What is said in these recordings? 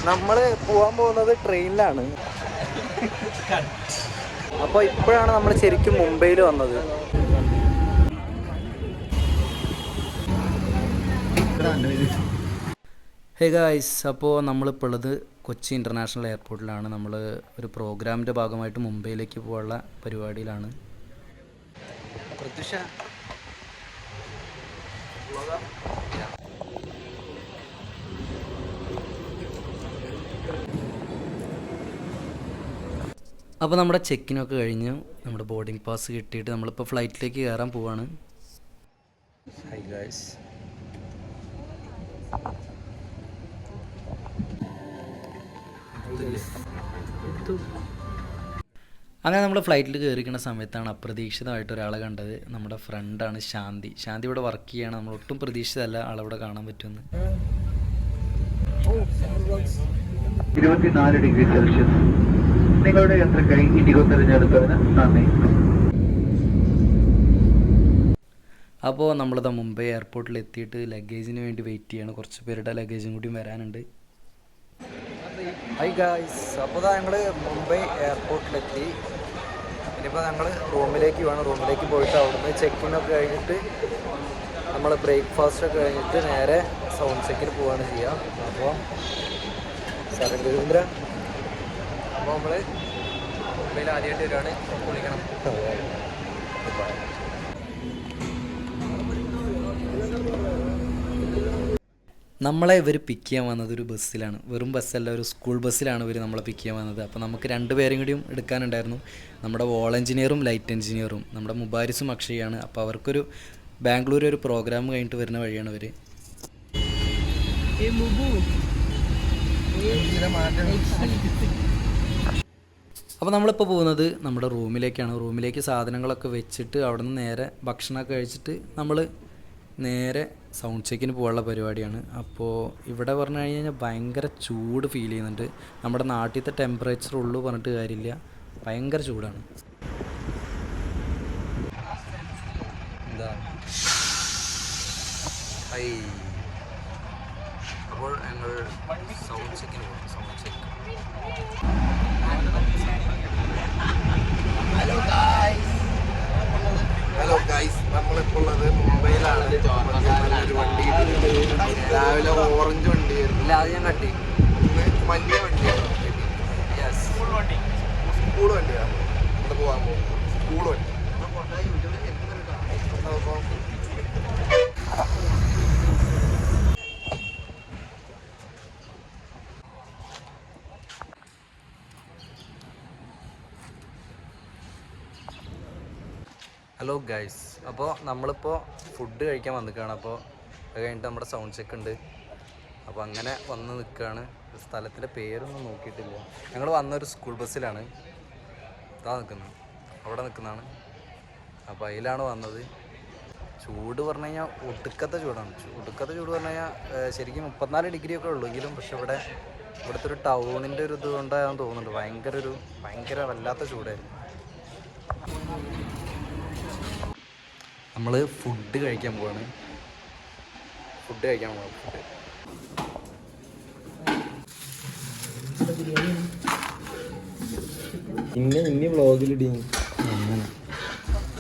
നമ്മൾ പോകാൻ പോകുന്നത് ട്രെയിനിലാണ്. അപ്പോൾ ഇപ്പോഴാണ് നമ്മൾ ശരിക്കും മുംബൈയിൽ വന്നത്. ഹേ ഗായ്സ്, അപ്പോൾ നമ്മളിപ്പോൾ ഉള്ളത് കൊച്ചി ഇൻ്റർനാഷണൽ എയർപോർട്ടിലാണ്. നമ്മൾ ഒരു പ്രോഗ്രാമിൻ്റെ ഭാഗമായിട്ട് മുംബൈയിലേക്ക് പോകാനുള്ള പരിപാടിയിലാണ്. അപ്പോൾ നമ്മുടെ ചെക്കിനൊക്കെ കഴിഞ്ഞു, നമ്മുടെ ബോർഡിംഗ് പാസ് കിട്ടിയിട്ട് നമ്മളിപ്പോൾ ഫ്ലൈറ്റിലേക്ക് കയറാൻ പോവാണ്. ഹൈ ഗായ്സ്, അങ്ങനെ നമ്മൾ ഫ്ലൈറ്റിൽ കയറിക്കുന്ന സമയത്താണ് അപ്രതീക്ഷിതമായിട്ട് ഒരാളെ കണ്ടത്. നമ്മുടെ ഫ്രണ്ടാണ് ശാന്തി. ശാന്തി ഇവിടെ വർക്ക് ചെയ്യാണ്. നമ്മൾ ഒട്ടും പ്രതീക്ഷിതല്ല ആളവിടെ കാണാൻ പറ്റുമെന്ന്. 24 ഡിഗ്രി സെൽഷ്യസ്. നിങ്ങളുടെ യാത്രക്കായി ഇൻഡിഗോ തിരഞ്ഞെടുത്തതിന് നന്ദി. അപ്പോൾ നമ്മളിതാ മുംബൈ എയർപോർട്ടിൽ എത്തിയിട്ട് ലഗേജിന് വേണ്ടി വെയിറ്റ് ചെയ്യാണ്. കുറച്ച് പേരുടെ ലഗേജും കൂടി വരാനുണ്ട്. ഹൈ ഗായ്സ്, അപ്പോൾ ഞങ്ങൾ മുംബൈ എയർപോർട്ടിലെത്തി. ഇനിയിപ്പോൾ ഞങ്ങൾ റൂമിലേക്ക് വേണം. റൂമിലേക്ക് പോയിട്ട് അവിടുന്ന് ചെക്കിനൊക്കെ കഴിഞ്ഞിട്ട് നമ്മൾ ബ്രേക്ക്ഫാസ്റ്റൊക്കെ കഴിഞ്ഞിട്ട് നേരെ സൗണ്ട് ചെക്കിന് പോവുകയാണ് ചെയ്യുക. അപ്പോൾ സരേന്ദ്ര, അപ്പോൾ നമ്മൾ മുംബൈയിൽ ആദ്യമായിട്ട് വരികയാണ്. വിളിക്കണം. നമ്മളെ ഇവർ പിക്ക് ചെയ്യാൻ വന്നത് ഒരു ബസ്സിലാണ്. വെറും ബസ്സല്ല, ഒരു സ്കൂൾ ബസ്സിലാണ് ഇവർ നമ്മളെ പിക്ക് ചെയ്യാൻ വന്നത്. അപ്പോൾ നമുക്ക് 2 പേരും കൂടിയും എടുക്കാനുണ്ടായിരുന്നു. നമ്മുടെ വോൾ എഞ്ചിനീയറും ലൈറ്റ് എഞ്ചിനീയറും, നമ്മുടെ മുബാരിസും അക്ഷയാണ്. അപ്പോൾ അവർക്കൊരു ബാംഗ്ലൂർ ഒരു പ്രോഗ്രാം കഴിഞ്ഞിട്ട് വരുന്ന വഴിയാണ് ഇവർ. അപ്പോൾ നമ്മളിപ്പോൾ പോകുന്നത് നമ്മുടെ റൂമിലേക്കാണ്. റൂമിലേക്ക് സാധനങ്ങളൊക്കെ വെച്ചിട്ട് അവിടെ നിന്ന് നേരെ ഭക്ഷണമൊക്കെ കഴിച്ചിട്ട് നമ്മൾ നേരെ സൗണ്ട് ചെക്കിന് പോകാനുള്ള പരിപാടിയാണ്. അപ്പോൾ ഇവിടെ പറഞ്ഞു കഴിഞ്ഞാൽ ഭയങ്കര ചൂട് ഫീൽ ചെയ്യുന്നുണ്ട്. നമ്മുടെ നാട്ടിലത്തെ ടെമ്പറേച്ചർ ഉള്ളൂ പറഞ്ഞിട്ട് കാര്യമില്ല, ഭയങ്കര ചൂടാണ്. എന്താ അപ്പോൾ ഞങ്ങൾ സൗണ്ട് ചെക്കിന് പോകും. Sound check. ഹലോ ഗൈസ്, നമ്മളിപ്പോൾ ഉള്ളത് മുംബൈയിലാണ്. ഒരു വണ്ടി രാവിലെ ഓറഞ്ച് വണ്ടി ആയിരുന്നു. ഇല്ല, അത് ഞാൻ കട്ടി. മഞ്ഞ വണ്ടിയാണ്. സ്കൂൾ വണ്ടിയാണ് ഇവിടെ പോകാൻ പോകുന്നത്. സ്കൂൾ വണ്ടി. ഹലോ ഗൈസ്, അപ്പോൾ നമ്മളിപ്പോൾ ഫുഡ് കഴിക്കാൻ വന്നിക്കുകയാണ്. അപ്പോൾ അത് കഴിഞ്ഞിട്ട് നമ്മുടെ സൗണ്ട് ചെക്ക് ഉണ്ട്. അപ്പോൾ അങ്ങനെ വന്ന് നിൽക്കുകയാണ്. സ്ഥലത്തിൻ്റെ പേരൊന്നും നോക്കിയിട്ടില്ല. ഞങ്ങൾ വന്നൊരു സ്കൂൾ ബസ്സിലാണ്. ഇതാ നിൽക്കുന്നത്, അവിടെ നിൽക്കുന്നതാണ്. അപ്പോൾ അതിലാണ് വന്നത്. ചൂട് പറഞ്ഞു കഴിഞ്ഞാൽ ഒടുക്കത്തെ ചൂടാണ്. ഒടുക്കത്തെ ചൂട് പറഞ്ഞു കഴിഞ്ഞാൽ ശരിക്കും 34 ഡിഗ്രിയൊക്കെ ഉള്ളൂ എങ്കിലും, പക്ഷെ ഇവിടുത്തെ ഒരു ടൗണിൻ്റെ ഒരു ഇത് കൊണ്ടാണെന്ന് തോന്നുന്നുണ്ട്. ഭയങ്കര വല്ലാത്ത ചൂടായിരുന്നു. നമ്മൾ ഫുഡ് കഴിക്കാൻ പോവാണ്. ഫുഡ് ഇനി വ്ളോഗിലിടി. അങ്ങനെ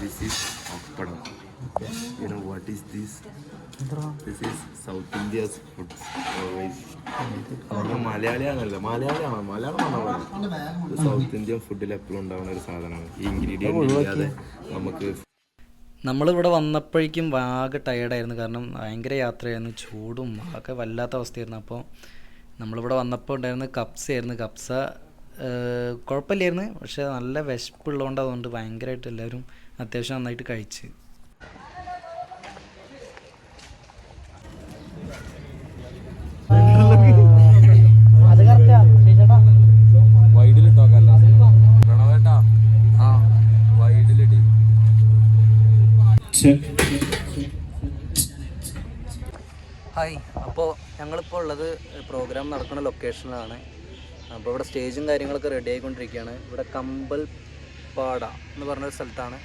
This is Appadam. You know what is this? This is South India's food. മലയാളിയാണല്ലോ, മലയാളമാണോ? സൗത്ത് ഇന്ത്യൻ ഫുഡിൽ എപ്പോഴും ഉണ്ടാവുന്ന ഒരു സാധനമാണ്. ഈ ഇൻഗ്രീഡിയൻ്റ് ഇല്ലാതെ നമുക്ക്. നമ്മളിവിടെ വന്നപ്പോഴേക്കും ആകെ ടയേർഡായിരുന്നു. കാരണം ഭയങ്കര യാത്രയായിരുന്നു, ചൂടും ഒക്കെ വല്ലാത്ത അവസ്ഥയായിരുന്നു. അപ്പോൾ നമ്മളിവിടെ വന്നപ്പോൾ ഉണ്ടായിരുന്ന കപ്സയായിരുന്നു. കപ്സ കുഴപ്പമില്ലായിരുന്നു, പക്ഷേ നല്ല വിശപ്പുള്ളതുകൊണ്ട് അതുകൊണ്ട് ഭയങ്കരമായിട്ട് എല്ലാവരും അത്യാവശ്യം നന്നായിട്ട് കഴിച്ച്. ഹായ്, അപ്പോൾ ഞങ്ങളിപ്പോൾ ഉള്ളത് പ്രോഗ്രാം നടക്കുന്ന ലൊക്കേഷനിലാണ്. അപ്പോൾ ഇവിടെ സ്റ്റേജും കാര്യങ്ങളൊക്കെ റെഡി ആയിക്കൊണ്ടിരിക്കുകയാണ്. ഇവിടെ കമ്പൽപാട എന്ന് പറഞ്ഞൊരു സ്ഥലത്താണ്.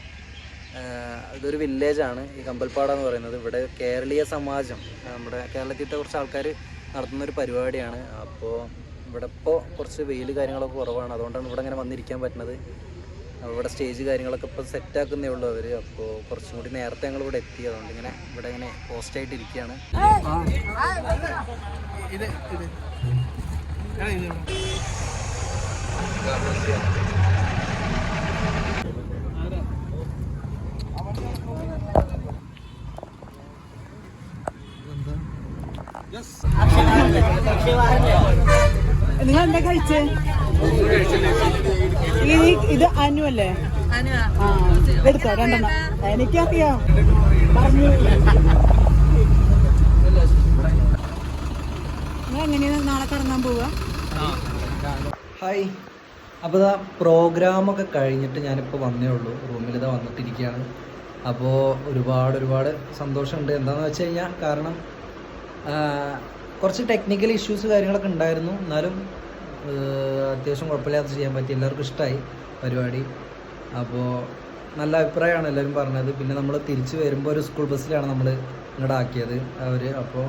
ഇതൊരു വില്ലേജാണ് ഈ കമ്പൽപ്പാട എന്ന് പറയുന്നത്. ഇവിടെ കേരളീയ സമാജം, നമ്മുടെ കേരളത്തിലത്തെ കുറച്ച് ആൾക്കാർ നടത്തുന്നൊരു പരിപാടിയാണ്. അപ്പോൾ ഇവിടെ ഇപ്പോൾ കുറച്ച് വെയിൽ കാര്യങ്ങളൊക്കെ കുറവാണ്, അതുകൊണ്ടാണ് ഇവിടെ ഇങ്ങനെ വന്നിരിക്കാൻ പറ്റുന്നത്. ഇവിടെ സ്റ്റേജ് കാര്യങ്ങളൊക്കെ ഇപ്പോൾ സെറ്റാക്കുന്നേ ഉള്ളൂ അവർ. അപ്പോൾ കുറച്ചും കൂടി നേരത്തെ ഞങ്ങൾ ഇവിടെ എത്തി, അതുകൊണ്ട് ഇങ്ങനെ ഇവിടെ ഇങ്ങനെ പോസ്റ്റായിട്ട് ഇരിക്കുകയാണ്. നിങ്ങൾ എന്താ കഴിച്ചേ? ഇത് അനു അല്ലേ? ആ എടുത്തോ 2 എനിക്കറിയാം പറഞ്ഞു. നിങ്ങൾ എങ്ങനെയാണ് നാളെ കറങ്ങാൻ പോവുക? ഹായ്, അപ്പോൾ ഇതാ പ്രോഗ്രാമൊക്കെ കഴിഞ്ഞിട്ട് ഞാനിപ്പോൾ വന്നേ ഉള്ളൂ. റൂമിലിതാ വന്നിട്ടിരിക്കുകയാണ്. അപ്പോൾ ഒരുപാട് സന്തോഷമുണ്ട്. എന്താണെന്ന് വെച്ച് കഴിഞ്ഞാൽ കാരണം കുറച്ച് ടെക്നിക്കൽ ഇഷ്യൂസ് കാര്യങ്ങളൊക്കെ ഉണ്ടായിരുന്നു, എന്നാലും അത്യാവശ്യം കുഴപ്പമില്ലാതെ ചെയ്യാൻ പറ്റി. എല്ലാവർക്കും ഇഷ്ടമായി പരിപാടി. അപ്പോൾ നല്ല അഭിപ്രായമാണ് എല്ലാവരും പറഞ്ഞത്. പിന്നെ നമ്മൾ തിരിച്ച് വരുമ്പോൾ ഒരു സ്കൂൾ ബസ്സിലാണ് നമ്മൾ ഇങ്ങോട്ട് ആക്കിയത് അവർ. അപ്പോൾ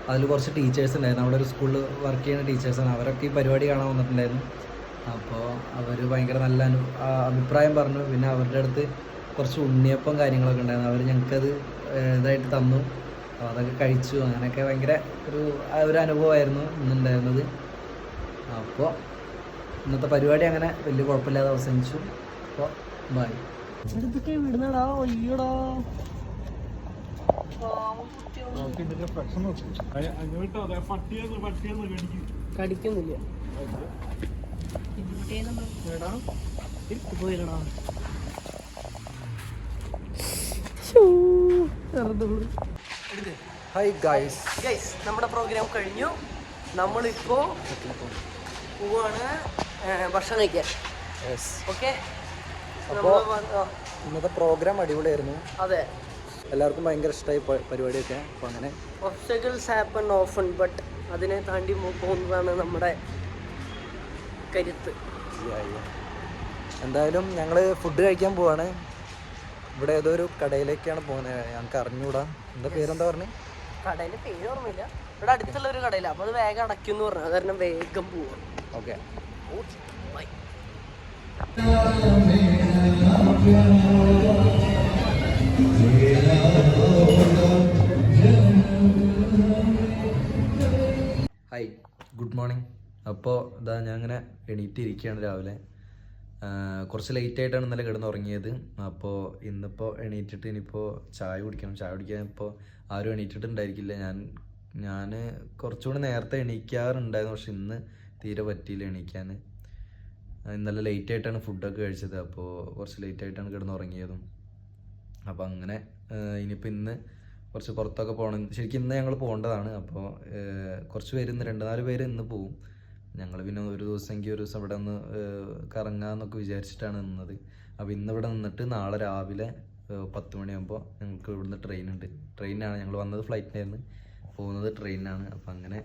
അതിൽ കുറച്ച് ടീച്ചേഴ്സ് ഉണ്ടായിരുന്നു, അവിടെ ഒരു സ്കൂളിൽ വർക്ക് ചെയ്യുന്ന ടീച്ചേഴ്സാണ്. അവരൊക്കെ ഈ പരിപാടി കാണാൻ വന്നിട്ടുണ്ടായിരുന്നു. അപ്പോൾ അവർ ഭയങ്കര നല്ല അഭിപ്രായം പറഞ്ഞു. പിന്നെ അവരുടെ അടുത്ത് കുറച്ച് ഉണ്ണിയപ്പം കാര്യങ്ങളൊക്കെ ഉണ്ടായിരുന്നു, അവർ ഞങ്ങൾക്കത് ഇതായിട്ട് തന്നു. അപ്പോൾ അതൊക്കെ കഴിച്ചു. അങ്ങനെയൊക്കെ ഭയങ്കര ഒരു അനുഭവമായിരുന്നു ഇന്നുണ്ടായിരുന്നത്. അപ്പോൾ ഇന്നത്തെ പരിപാടി അങ്ങനെ വലിയ കുഴപ്പമില്ലാതെ അവസാനിച്ചു. അപ്പോൾ ബൈ. എടുത്തിട്ട് വിടുന്നടാ. അയ്യോടാ കടിക്കുന്നില്ല. പോയില്ലടാ. ഹായ് ഗൈസ്, നമ്മുടെ പ്രോഗ്രാം കഴിഞ്ഞു. നമ്മളിപ്പോ പോവാണ് ഭക്ഷണം കഴിക്കാൻ. ഓക്കെ, അപ്പോൾ ഇന്നത്തെ പ്രോഗ്രാം അടിപൊളിയായിരുന്നു. അതെ, എല്ലാവർക്കും ഭയങ്കര ഇഷ്ടമായി പരിപാടിയൊക്കെ. അപ്പോൾ അങ്ങനെ ഒബ്സ്റ്റക്കിൾസ് ഹാപ്പൻ ഓഫൺ, ബട്ട് അതിനെ താണ്ടി പോകുന്നതാണ് നമ്മുടെ കരുത്ത്. എന്തായാലും ഞങ്ങൾ ഫുഡ് കഴിക്കാൻ പോവാണ്. ഇവിടെ ഏതോ ഒരു കടയിലേക്കാണ് പോകുന്നത്, ഞങ്ങൾക്ക് അറിഞ്ഞുകൂടാ. എന്താ പേരെന്താ പറഞ്ഞത്? കടയിലെ പേര് ഓർമ്മയില്ല. ഇവിടെ അടുത്തുള്ള ഒരു കടയില്ല, അപ്പോൾ അത് വേഗം അടയ്ക്കും എന്ന് പറഞ്ഞു. അത് കാരണം വേഗം പോവാം. ഓക്കെ. Hi, good morning. അപ്പോൾ ഇതാ ഞാൻ അങ്ങനെ എണീറ്റിരിക്കുകയാണ് രാവിലെ. കുറച്ച് ലേറ്റായിട്ടാണ് ഇന്നലെ കിടന്നുറങ്ങിയത്. അപ്പോൾ ഇന്നിപ്പോൾ എണീറ്റിട്ട് ഇനിയിപ്പോൾ ചായ കുടിക്കണം. ചായ കുടിക്കാൻ ഇപ്പോൾ ആരും എണീറ്റിട്ടുണ്ടായിരിക്കില്ല. ഞാൻ കുറച്ചുകൂടി നേരത്തെ എണീക്കാറുണ്ടായിരുന്നു, പക്ഷെ ഇന്ന് തീരെ പറ്റിയില്ല എണീക്കാൻ. ഇന്നലെ ലേറ്റായിട്ടാണ് ഫുഡൊക്കെ കഴിച്ചത്, അപ്പോൾ കുറച്ച് ലേറ്റായിട്ടാണ് കിടന്നുറങ്ങിയതും. അപ്പോൾ അങ്ങനെ ഇനിയിപ്പോൾ ഇന്ന് കുറച്ച് പുറത്തൊക്കെ പോകണം. ശരിക്കും ഇന്ന് ഞങ്ങൾ പോകേണ്ടതാണ്. അപ്പോൾ കുറച്ച് പേര് ഇന്ന് 2-4 പേര് ഇന്ന് പോവും. ഞങ്ങൾ പിന്നെ ഒരു ദിവസം ഇവിടെ ഒന്ന് കറങ്ങാമെന്നൊക്കെ വിചാരിച്ചിട്ടാണ് നിന്നത്. അപ്പോൾ ഇന്നിവിടെ നിന്നിട്ട് നാളെ രാവിലെ 10 മണിയാകുമ്പോൾ ഞങ്ങൾക്ക് ഇവിടുന്ന് ട്രെയിനാണ്. ഞങ്ങൾ വന്നത് ഫ്ലൈറ്റിനായിരുന്നു, പോകുന്നത് ട്രെയിനാണ്. അപ്പോൾ അങ്ങനെ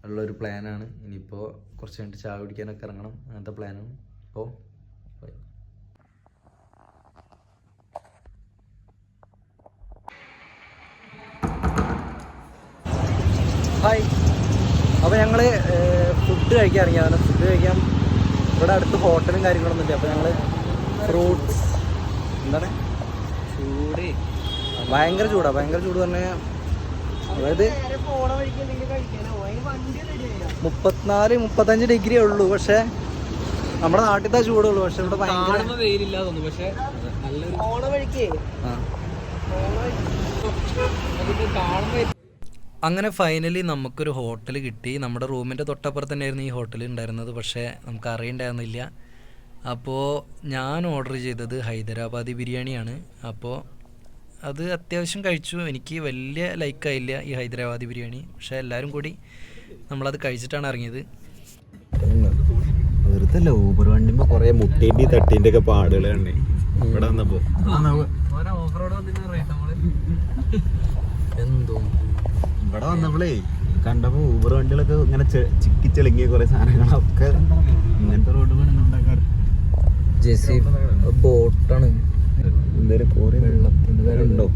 ഉള്ളൊരു പ്ലാനാണ്. ഇനിയിപ്പോൾ കുറച്ച് കഴിഞ്ഞിട്ട് ചായ കുടിക്കാനൊക്കെ ഇറങ്ങണം, അങ്ങനത്തെ പ്ലാനാണ്. അപ്പോൾ ഹായ്, അപ്പോൾ ഞങ്ങൾ ഫുഡ് കഴിക്കാൻ ഇറങ്ങിയതാണ്. ഫുഡ് കഴിക്കാൻ ഇവിടെ അടുത്ത് ഹോട്ടലും കാര്യങ്ങളൊന്നും ഇല്ല. അപ്പോൾ ഞങ്ങൾ ഫ്രൂട്ട്സ് എന്താണ് ഭയങ്കര ചൂട് പറഞ്ഞാൽ, അതായത് 34-35 ഡിഗ്രി ഉള്ളൂ. പക്ഷേ നമ്മുടെ നാട്ടിലത്തെ ചൂടുള്ളൂ. പക്ഷെ ഇവിടെ ഭയങ്കര വെയിലില്ലാതെ. പക്ഷേ അങ്ങനെ ഫൈനലി നമുക്കൊരു ഹോട്ടൽ കിട്ടി. നമ്മുടെ റൂമിൻ്റെ തൊട്ടപ്പുറത്ത് തന്നെയായിരുന്നു ഈ ഹോട്ടൽ ഉണ്ടായിരുന്നത്, പക്ഷേ നമുക്ക് അറിയണ്ടായിരുന്നില്ല. അപ്പോൾ ഞാൻ ഓർഡർ ചെയ്തത് ഹൈദരാബാദി ബിരിയാണിയാണ്. അപ്പോൾ അത് അത്യാവശ്യം കഴിച്ചു. എനിക്ക് വലിയ ലൈക്കായില്ല ഈ ഹൈദരാബാദി ബിരിയാണി, പക്ഷേ എല്ലാവരും കൂടി നമ്മളത് കഴിച്ചിട്ടാണ് ഇറങ്ങിയത്. വെറുതെ ഊബർ വണ്ടിയുമ്പോൾ കുറേ മുട്ടേൻ്റെ തട്ടീൻ്റെ ഒക്കെ പാടുകളാണ് ഇവിടെ വന്നപ്പോൾ. എന്തോ ഇവിടെ വന്നപ്പോഴേ കണ്ടപ്പോൾ ഊബർ വണ്ടികളൊക്കെ ഇങ്ങനെ ചിക്കിച്ചെളുങ്ങിയ കുറേ സാധനങ്ങളൊക്കെ ഇങ്ങനത്തെ റോഡ് പണി ഉണ്ടാക്കാറ്. ബോട്ടാണ് എന്തേലും കോറി വെള്ളത്തിൻ്റെ നേരം ഉണ്ടോ?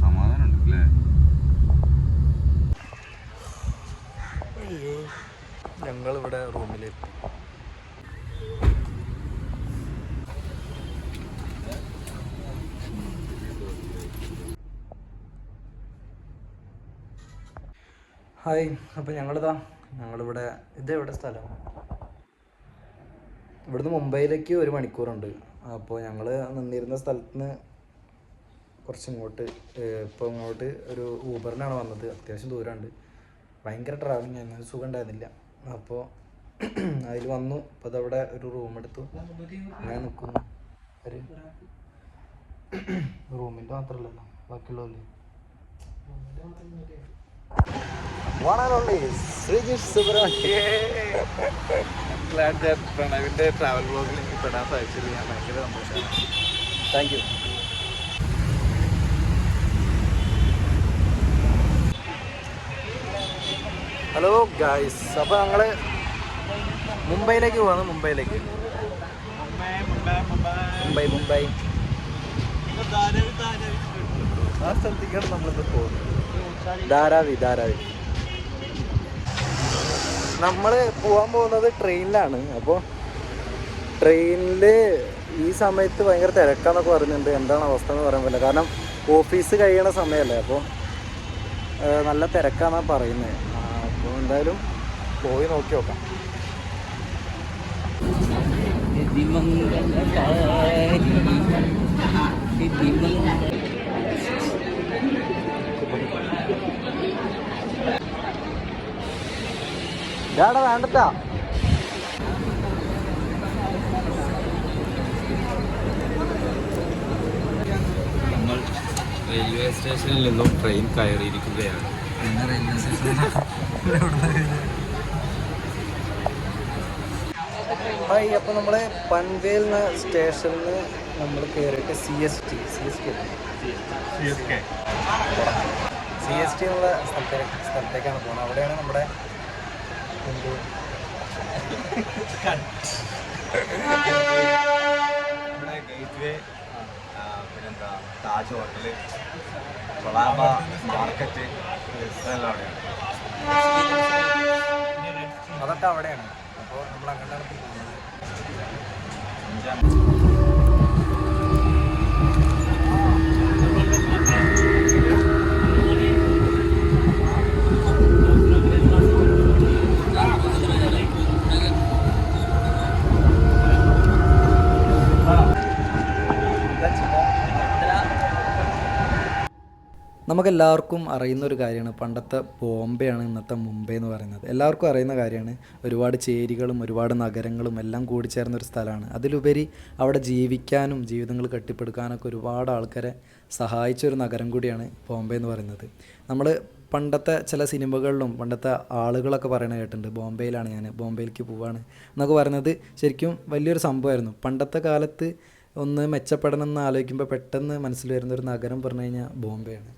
സമാധാനം ഉണ്ടല്ലേ? ഞങ്ങളിവിടെ റൂമിലെത്തി. ഹായ്. അപ്പോൾ ഞങ്ങളിവിടെ ഇതെവിടെ സ്ഥലം? ഇവിടുന്ന് മുംബൈയിലേക്ക് 1 മണിക്കൂറുണ്ട്. അപ്പോൾ ഞങ്ങൾ നിന്നിരുന്ന സ്ഥലത്ത് നിന്ന് കുറച്ചിങ്ങോട്ട് ഇപ്പോൾ ഇങ്ങോട്ട് ഒരു ഊബറിനാണ് വന്നത്. അത്യാവശ്യം ദൂരമുണ്ട്. ഭയങ്കര ട്രാവലിംഗ് ആയിരുന്നു, സുഖം ഉണ്ടായിരുന്നില്ല. അപ്പോൾ അതിൽ വന്നു. അപ്പോൾ അതവിടെ ഒരു റൂം എടുത്തു. ഞാൻ നിൽക്കുന്നു. ഒരു റൂമിൻ്റെ മാത്രമല്ലല്ലോ, ബാക്കിയുള്ളതല്ലേ. പ്രണവിന്റെ ട്രാവൽ ബ്ലോഗിൽ എനിക്ക് പെടാൻ സാധിച്ചത് ഞാൻ ഭയങ്കര സന്തോഷമാണ്. Thank you. ഹലോ ഗായ്സ്, അപ്പോൾ ഞങ്ങൾ മുംബൈയിലേക്ക് പോവാണ്. മുംബൈ ആ സ്ഥലത്തേക്കാണ് നമ്മളിപ്പോൾ പോകുന്നത്. ധാരാവി. നമ്മൾ പോകാൻ പോകുന്നത് ട്രെയിനിലാണ്. അപ്പോൾ ട്രെയിനിൽ ഈ സമയത്ത് ഭയങ്കര തിരക്കാന്നൊക്കെ പറയുന്നുണ്ട്. എന്താണ് അവസ്ഥ എന്ന് പറയാൻ പറ്റില്ല. കാരണം ഓഫീസ് കഴിയണ സമയമല്ലേ. അപ്പോൾ നല്ല തിരക്കാന്നാണ് പറയുന്നത്. അപ്പോൾ എന്തായാലും പോയി നോക്കി നോക്കാം. ഇതാടാ വേണ്ടട്ടാ. നമ്മൾ റെയിൽവേ സ്റ്റേഷനിൽ നിന്നും ട്രെയിൻ കയറിയിരിക്കുകയാണ്. Railway station hi. അപ്പോൾ നമ്മൾ പൻവേൽ സ്റ്റേഷനിൽ നിന്ന് നമ്മൾ കയറിയിട്ട് സി എസ് ടി എന്നുള്ള സ്ഥലത്തേക്കാണ് പോകുന്നത്. അവിടെയാണ് നമ്മുടെ ഗേറ്റ്വേ, പിന്നെന്താ താജ് ഹോട്ടല്, കൊളാബ മാർക്കറ്റ് എല്ലാം അവിടെയാണ്. അതൊക്കെ അവിടെയാണ്. അപ്പോൾ നമ്മൾ അങ്ങോട്ടാണ് പോകുന്നത്. നമുക്കെല്ലാവർക്കും അറിയുന്നൊരു കാര്യമാണ്, പണ്ടത്തെ ബോംബെയാണ് ഇന്നത്തെ മുംബൈ എന്ന് പറയുന്നത്. എല്ലാവർക്കും അറിയുന്ന കാര്യമാണ്. ഒരുപാട് ചേരികളും ഒരുപാട് നഗരങ്ങളും എല്ലാം കൂടിച്ചേർന്നൊരു സ്ഥലമാണ്. അതിലുപരി അവിടെ ജീവിക്കാനും ജീവിതങ്ങൾ കെട്ടിപ്പടുക്കാനൊക്കെ ഒരുപാട് ആൾക്കാരെ സഹായിച്ചൊരു നഗരം കൂടിയാണ് ബോംബെ എന്ന് പറയുന്നത്. നമ്മൾ പണ്ടത്തെ ചില സിനിമകളിലും പണ്ടത്തെ ആളുകളൊക്കെ പറയണ കേട്ടിട്ടുണ്ട്, ബോംബെയിലേക്ക് പോവാണ് എന്നൊക്കെ പറയുന്നത് ശരിക്കും വലിയൊരു സംഭവമായിരുന്നു. പണ്ടത്തെ കാലത്ത് ഒന്ന് മെച്ചപ്പെടണം എന്ന് ആലോചിക്കുമ്പോൾ പെട്ടെന്ന് മനസ്സിൽ വരുന്നൊരു നഗരം പറഞ്ഞു കഴിഞ്ഞാൽ ബോംബെയാണ്.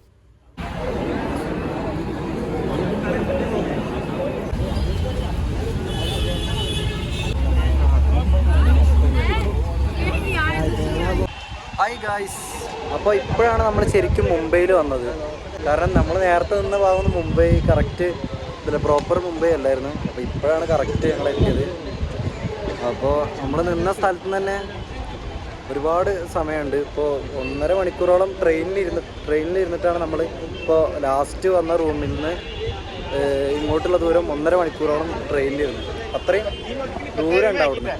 Hi guys. അപ്പോൾ ഇപ്പോഴാണ് നമ്മൾ ശരിക്കും മുംബൈയിൽ വന്നത്. കാരണം നമ്മൾ നേരത്തെ നിന്ന് പോകുന്ന മുംബൈ കറക്റ്റ് ഇതിൽ പ്രോപ്പർ മുംബൈ അല്ലായിരുന്നു. അപ്പോൾ ഇപ്പോഴാണ് കറക്റ്റ് ഞങ്ങൾ എത്തിയത്. അപ്പോൾ നമ്മൾ നിന്ന സ്ഥലത്ത് നിന്ന് തന്നെ ഒരുപാട് സമയമുണ്ട്. ഇപ്പോൾ 1.5 മണിക്കൂറോളം ട്രെയിനിലിരുന്നിട്ടാണ് നമ്മൾ ഇപ്പോൾ ലാസ്റ്റ് വന്ന റൂമിൽ നിന്ന് ഇങ്ങോട്ടുള്ള ദൂരം 1.5 മണിക്കൂറോളം ട്രെയിനിലിരുന്നു. അത്രയും ദൂരം ഉണ്ട് അവിടുന്ന്.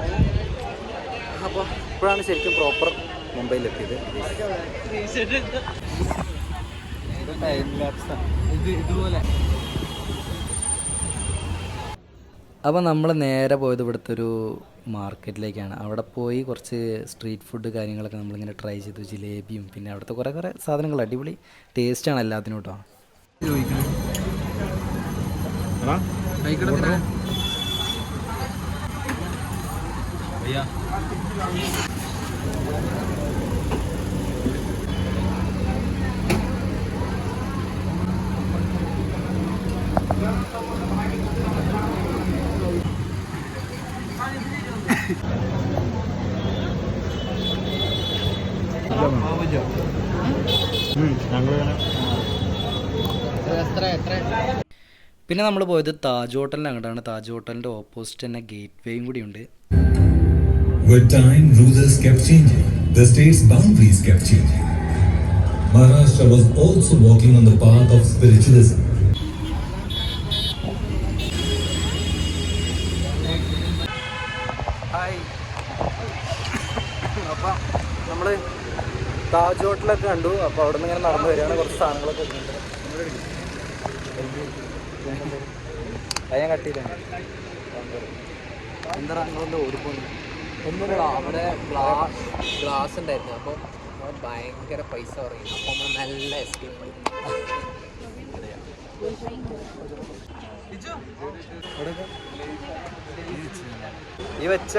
അപ്പോൾ ഇപ്പോഴാണ് ശരിക്കും പ്രോപ്പർ മുംബൈയിലെത്തിയത്. അപ്പോൾ നമ്മൾ നേരെ പോയത് ഇവിടുത്തെ ഒരു മാർക്കറ്റിലേക്കാണ്. അവിടെ പോയി കുറച്ച് സ്ട്രീറ്റ് ഫുഡ് കാര്യങ്ങളൊക്കെ നമ്മളിങ്ങനെ ട്രൈ ചെയ്തു. ജിലേബിയും പിന്നെ അവിടുത്തെ കുറേ സാധനങ്ങൾ അടിപൊളി ടേസ്റ്റാണ് എല്ലാത്തിനും കേട്ടോ. പിന്നെ നമ്മൾ പോയത് താജ് ഹോട്ടലിന് അങ്ങോട്ടാണ്. താജ് ഹോട്ടലിൻ്റെ ഓപ്പോസിറ്റ് തന്നെ ഗേറ്റ് വേയും കൂടി ഉണ്ട്. With time, rulers kept changing. The state's boundaries kept changing. Maharashtra was also walking on the path of spiritualism. Hi. അപ്പം നമ്മൾ താജ് ഹോട്ടലൊക്കെ കണ്ടു. അപ്പോൾ അവിടെ നിന്ന് ഇങ്ങനെ നടന്നു വരികയാണ്. കുറച്ച് സാധനങ്ങളൊക്കെ ഉണ്ട്. അത് ഞാൻ കട്ടിയില്ല. എന്താ നിങ്ങളൊന്ന് ഓടിപ്പോന്നു? ഒന്നുമില്ല, അവിടെ ഗ്ലാസ് ഉണ്ടായിരുന്നു. അപ്പോൾ ഭയങ്കര പൈസ പറയും. അപ്പോൾ നമ്മൾ നല്ല എസ്കേപ്പ്. ഈ വെച്ച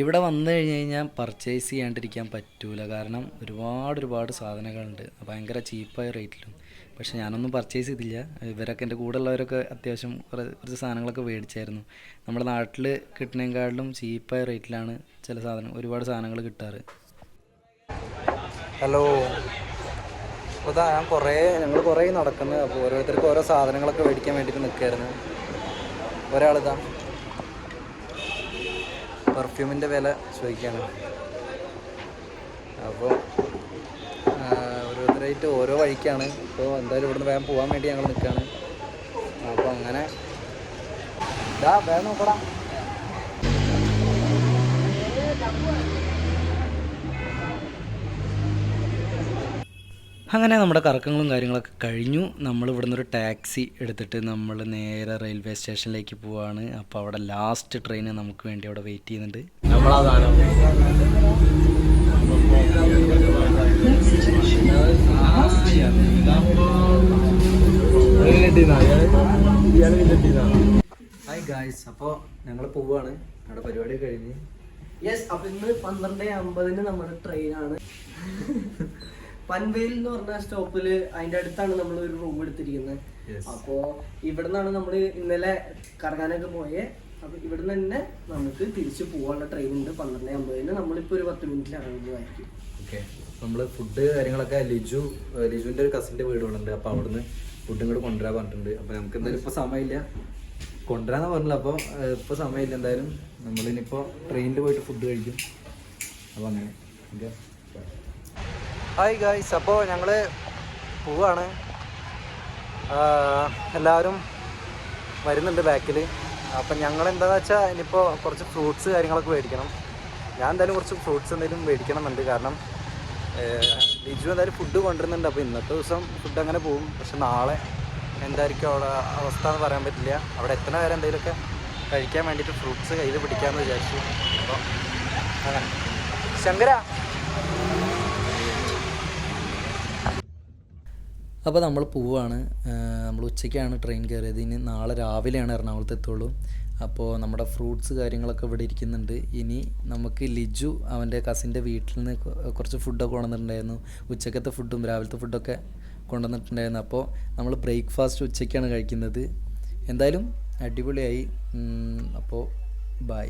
ഇവിടെ വന്നു കഴിഞ്ഞ് കഴിഞ്ഞാൽ പർച്ചേസ് ചെയ്യാണ്ടിരിക്കാൻ പറ്റൂല. കാരണം ഒരുപാട് സാധനങ്ങളുണ്ട് ഭയങ്കര ചീപ്പായ റേറ്റിലും. പക്ഷെ ഞാനൊന്നും പർച്ചേസ് ചെയ്തില്ല. ഇവരൊക്കെ എൻ്റെ കൂടെ ഉള്ളവരൊക്കെ അത്യാവശ്യം കുറച്ച് സാധനങ്ങളൊക്കെ മേടിച്ചായിരുന്നു. നമ്മുടെ നാട്ടിൽ കിട്ടുന്നതിനേക്കാളും ചീപ്പായ റേറ്റിലാണ് ഒരുപാട് സാധനങ്ങൾ കിട്ടാറ്. ഹലോ. അപ്പോൾ ഞങ്ങൾ കുറേ നടക്കുന്നത്. അപ്പോൾ ഓരോരുത്തർക്കും ഓരോ സാധനങ്ങളൊക്കെ മേടിക്കാൻ വേണ്ടിയിട്ട് നിൽക്കുകയായിരുന്നു. ഒരാളിതാ പെർഫ്യൂമിൻ്റെ വില ചോദിക്കുകയാണ്. അപ്പോൾ ഓരോരുത്തരായിട്ട് ഓരോ വഴിക്കാണ്. അപ്പോൾ എന്തായാലും ഇവിടുന്ന് വേഗം പോകാൻ വേണ്ടി ഞങ്ങൾ നിൽക്കുകയാണ്. അപ്പോൾ അങ്ങനെ വേഗം നോക്കടാ. അങ്ങനെ നമ്മുടെ കറക്കങ്ങളും കാര്യങ്ങളൊക്കെ കഴിഞ്ഞു. നമ്മൾ ഇവിടുന്ന് ഒരു ടാക്സി എടുത്തിട്ട് നമ്മൾ നേരെ റെയിൽവേ സ്റ്റേഷനിലേക്ക് പോവാണ്. അപ്പോൾ അവിടെ ലാസ്റ്റ് ട്രെയിൻ നമുക്ക് വേണ്ടി അവിടെ വെയിറ്റ് ചെയ്യുന്നുണ്ട്. Hi guys. അപ്പോൾ ഞങ്ങൾ പോവാണ്. നമ്മുടെ പരിപാടി കഴിഞ്ഞ്. യെസ്. അപ്പം ഇന്ന് 12:50 നമ്മുടെ ട്രെയിനാണ്. പൻവേൽ എന്ന് പറഞ്ഞ സ്റ്റോപ്പിൽ അതിൻ്റെ അടുത്താണ് നമ്മൾ ഒരു റൂം എടുത്തിരിക്കുന്നത്. അപ്പോൾ ഇവിടെ നിന്നാണ് നമ്മൾ ഇന്നലെ കറങ്ങാനൊക്കെ പോയത്. അപ്പോൾ ഇവിടെ നിന്ന് തന്നെ നമുക്ക് തിരിച്ച് പോകാനുള്ള ട്രെയിൻ ഉണ്ട് 12:50. നമ്മളിപ്പോൾ ഒരു 10 മിനിറ്റിൽ ഇറങ്ങുന്നതായിരിക്കും. ഓക്കെ. നമ്മൾ ഫുഡ് കാര്യങ്ങളൊക്കെ ലിജുവിൻ്റെ ഒരു കസിൻ്റെ വീടുകളുണ്ട്. അപ്പോൾ അവിടുന്ന് ഫുഡും കൂടെ കൊണ്ടുവരാൻ പറഞ്ഞിട്ടുണ്ട്. അപ്പോൾ നമുക്ക് എന്തായാലും ഇപ്പോൾ സമയമില്ല, കൊണ്ടുവരാന്ന് പറഞ്ഞില്ല. അപ്പോൾ ഇപ്പോൾ സമയമില്ല. എന്തായാലും നമ്മളിനിപ്പോൾ ട്രെയിനിൽ പോയിട്ട് ഫുഡ് കഴിക്കും. അപ്പോൾ അങ്ങനെ ഓക്കെ. Hi guys. അപ്പോൾ ഞങ്ങൾ പോവാണ്. എല്ലാവരും വരുന്നുണ്ട് ബാക്കിൽ. അപ്പം ഞങ്ങൾ എന്താണെന്ന് വെച്ചാൽ ഇനിയിപ്പോൾ കുറച്ച് ഫ്രൂട്ട്സ് കാര്യങ്ങളൊക്കെ മേടിക്കണം. ഞാൻ എന്തായാലും കുറച്ച് ഫ്രൂട്ട്സ് എന്തെങ്കിലും മേടിക്കണം എന്നുണ്ട്. കാരണം ലിജു എന്തായാലും ഫുഡ് കൊണ്ടുവരുന്നുണ്ട്. അപ്പോൾ ഇന്നത്തെ ദിവസം ഫുഡ് അങ്ങനെ പോകും. പക്ഷെ നാളെ എന്തായിരിക്കും അവിടെ അവസ്ഥ എന്ന് പറയാൻ പറ്റില്ല. അവിടെ എത്തണ വരെ എന്തെങ്കിലുമൊക്കെ കഴിക്കാൻ വേണ്ടിയിട്ട് ഫ്രൂട്ട്സ് കയ്യിൽ പിടിക്കാമെന്ന് വിചാരിച്ചു. അപ്പോൾ അങ്ങനെ ശങ്കര. അപ്പോൾ നമ്മൾ പോവുകയാണ്. നമ്മൾ ഉച്ചയ്ക്കാണ് ട്രെയിൻ കയറിയത്. ഇനി നാളെ രാവിലെയാണ് എറണാകുളത്ത് എത്തുള്ളൂ. അപ്പോൾ നമ്മുടെ ഫ്രൂട്ട്സ് കാര്യങ്ങളൊക്കെ ഇവിടെ ഇരിക്കുന്നുണ്ട്. ഇനി നമുക്ക് ലിജു അവൻ്റെ കസിൻ്റെ വീട്ടിൽ നിന്ന് കുറച്ച് ഫുഡൊക്കെ കൊണ്ടുവന്നിട്ടുണ്ടായിരുന്നു. ഉച്ചക്കത്തെ ഫുഡും രാവിലത്തെ ഫുഡൊക്കെ കൊണ്ടുവന്നിട്ടുണ്ടായിരുന്നു. അപ്പോൾ നമ്മൾ ബ്രേക്ക്ഫാസ്റ്റ് ഉച്ചയ്ക്കാണ് കഴിക്കുന്നത്. എന്തായാലും അടിപൊളിയായി. അപ്പോൾ ബൈ.